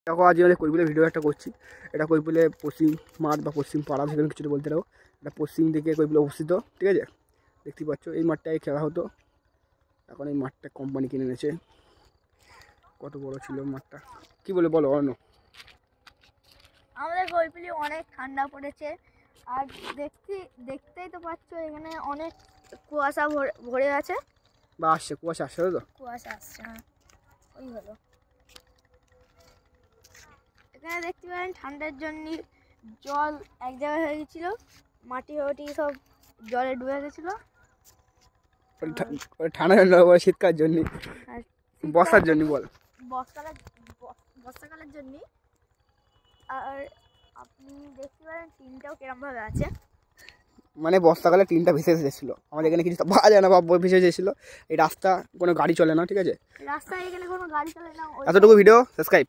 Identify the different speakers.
Speaker 1: দেখো আজ আমাদের কৈপুলে ভিডিও একটা করছি। এটা কৈপুলে পশ্চিম মাঠ বা পশ্চিম পাড়া সেখানে কিছুটা বলতে পারো। এটা পশ্চিম দিকে কৈপুলে অবস্থিত, ঠিক আছে। দেখতে পাচ্ছ এই মাঠটায় খেলা হতো, এখন এই মাঠটা কোম্পানি কিনে নিয়েছে। কত বড় ছিল মাঠটা, কি বলে বলো অন্য।
Speaker 2: আমাদের কৈপুলে অনেক ঠান্ডা পড়েছে, আর দেখতেই তো পাচ্ছ এখানে অনেক কুয়াশা ভরে আছে
Speaker 1: বা আসছে কুয়াশা আসছে, তো
Speaker 2: কুয়াশা আসছে। হ্যাঁ, ওই হলো। এখানে দেখতে পারেন ঠান্ডার জন্য জল এক জায়গায় হয়ে গেছিল, মাটি সব জলে ডুবে গেছিল।
Speaker 1: ঠান্ডা ঠান্ডা শীতকাল জন্য, বর্ষার জন্য বল,
Speaker 2: বর্ষাকালের জন্য। আর আপনি দেখতে পারেন টিনটাও কিরম ভাবে আছে,
Speaker 1: মানে বর্ষাকালে টিনটা ভেসে এসেছিল। আমাদের এখানে কিছু পাওয়া যায় না বা ভেসে এসেছিল। এই রাস্তা কোনো গাড়ি চলে না, ঠিক আছে।
Speaker 2: রাস্তায় এখানে কোনো গাড়ি চলে না।
Speaker 1: এতটুকু ভিডিও সাবস্ক্রাইব।